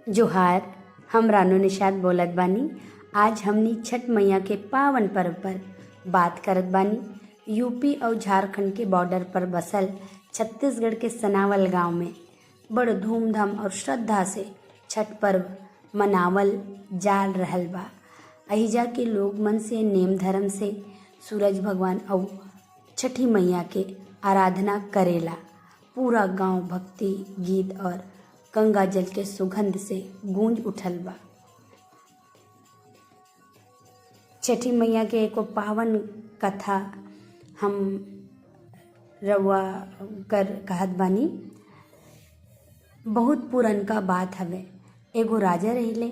जोहार, हम रानू निषाद बोलत बानी। आज हमनी छठ मैया के पावन पर्व पर बात करत बानी। यूपी और झारखंड के बॉर्डर पर बसल छत्तीसगढ़ के सनावल गांव में बड़ धूमधाम और श्रद्धा से छठ पर्व मनावल जा रहल बा। अहिजा के लोग मन से नेम धर्म से सूरज भगवान और छठी मैया के आराधना करेला। पूरा गांव भक्ति गीत और गंगा जल के सुगंध से गूंज उठल बा। छठी मैया के एको पावन कथा हम रउआ कर कहत बानी। बहुत पुरनका बात हवे। एगो राजा रहिले।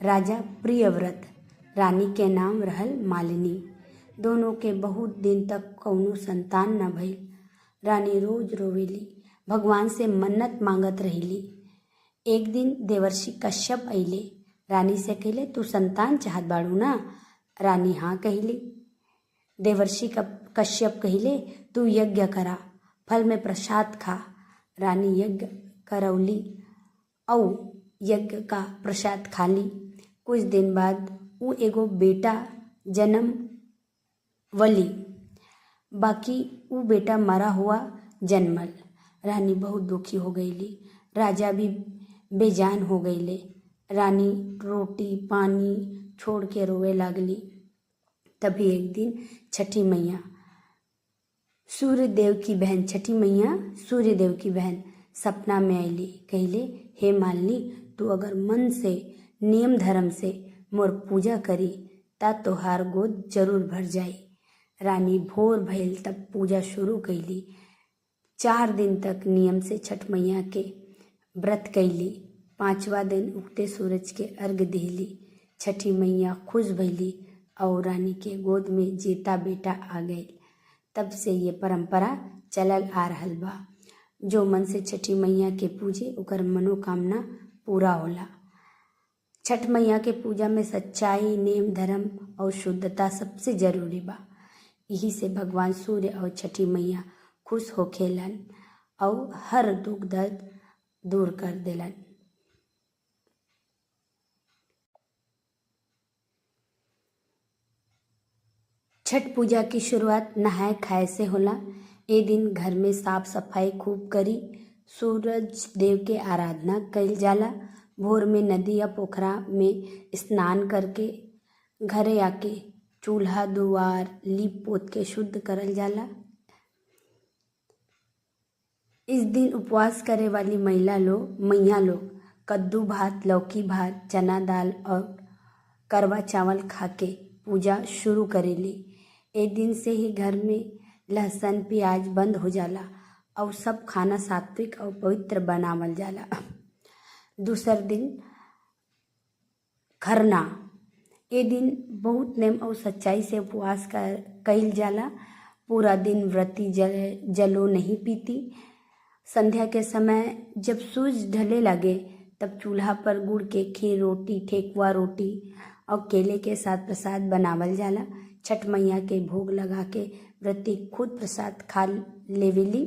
राजा प्रियव्रत, रानी के नाम रहल मालिनी। दोनों के बहुत दिन तक कौनो संतान न भइल। रानी रोज रोवेली, भगवान से मन्नत मांगत रहिली। एक दिन देवर्षि कश्यप अइले। रानी से कहले, तू संतान चाहत बाड़ू ना? रानी हाँ कहली। देवर्षि कश्यप कहले, तू यज्ञ करा, फल में प्रसाद खा। रानी यज्ञ करौली और यज्ञ का प्रसाद खाली। कुछ दिन बाद ऊ एगो बेटा जन्म वली, बाकी ऊ बेटा मरा हुआ जन्मल। रानी बहुत दुखी हो गईली। राजा भी बेजान हो गईले। रानी रोटी पानी छोड़ के रोवे लागली। तभी एक दिन छठी मैया सूर्यदेव की बहन सूर्यदेव की बहन सपना में आईली। कहले, हे मालिनी, तू अगर मन से नियम धर्म से मोर पूजा करी ता तोहार गोद जरूर भर जाई। रानी भोर भइल तब पूजा शुरू कैली। 4 दिन तक नियम से छठ मैया के व्रत कैली। 5वां दिन उगते सूरज के अर्घ दिहली। छठी मैया खुश भइली और रानी के गोद में जेता बेटा आ गए। तब से ये परंपरा चलल आ रहल बा। जो मन से छठी मैया के पूजे ओकर मनोकामना पूरा होला। छठ मैया के पूजा में सच्चाई, नेम धर्म और शुद्धता सबसे जरूरी बा। यही से भगवान सूर्य और छठी मैया खुश होखेलन और हर दुख दर्द दूर कर देलन। छठ पूजा की शुरुआत नहाए खाए से होला। ए दिन घर में साफ सफाई खूब करी। सूरज देव के आराधना कइल जाला। भोर में नदी या पोखरा में स्नान करके घरे आके चूल्हा दुआर लीप पोत के शुद्ध करल जाला। इस दिन उपवास करे वाली मैया लोग कद्दू भात, लौकी भात, चना दाल और करवा चावल खाके पूजा शुरू करेली। एक दिन से ही घर में लहसुन प्याज बंद हो जाला और सब खाना सात्विक और पवित्र बनावल जाला। दूसर दिन खरना। ए दिन बहुत नेम और सच्चाई से उपवास कइल जाला। पूरा दिन व्रती जलो नहीं पीती। संध्या के समय जब सूरज ढले लगे तब चूल्हा पर गुड़ के खीर, रोटी, ठेकुआ रोटी और केले के साथ प्रसाद बनावल जाला। छठ मैया के भोग लगा के व्रती खुद प्रसाद खा लेवेली।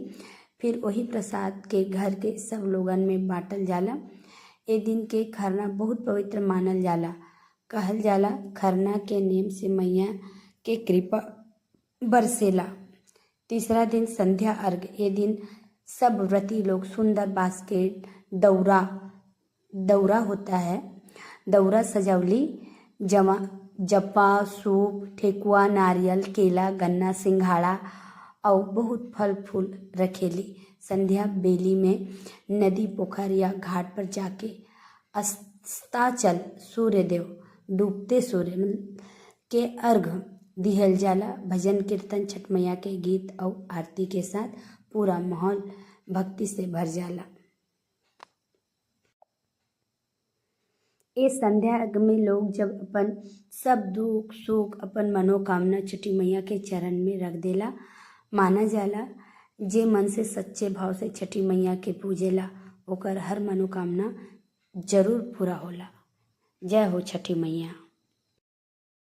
फिर वही प्रसाद के घर के सब लोगन में बांटल जाला। ए दिन के खरना बहुत पवित्र मानल जाला। कहल जाला, खरना के नेम से मैया के कृपा बरसेला। तीसरा दिन संध्या अर्घ। ए दिन सब व्रती लोग सुंदर बास्केट, दौरा होता है, दौरा सजौली, जपा, सूप, ठेकुआ, नारियल, केला, गन्ना, सिंघाड़ा और बहुत फल फूल रखेली। संध्या बेली में नदी, पोखर या घाट पर जाके अस्ताचल सूर्यदेव, डूबते सूर्य के अर्घ दिहल जाला। भजन कीर्तन, छठ मैया के गीत और आरती के साथ पूरा माहौल भक्ति से भर जाला। इस संध्या अर्घ में लोग जब अपन सब दुख सुख, अपन मनोकामना छठी मैया के चरण में रख देला। माना जाला, जे मन से सच्चे भाव से छठी मैया के पूजेला ओकर हर मनोकामना जरूर पूरा होला। जय हो छठी मैया।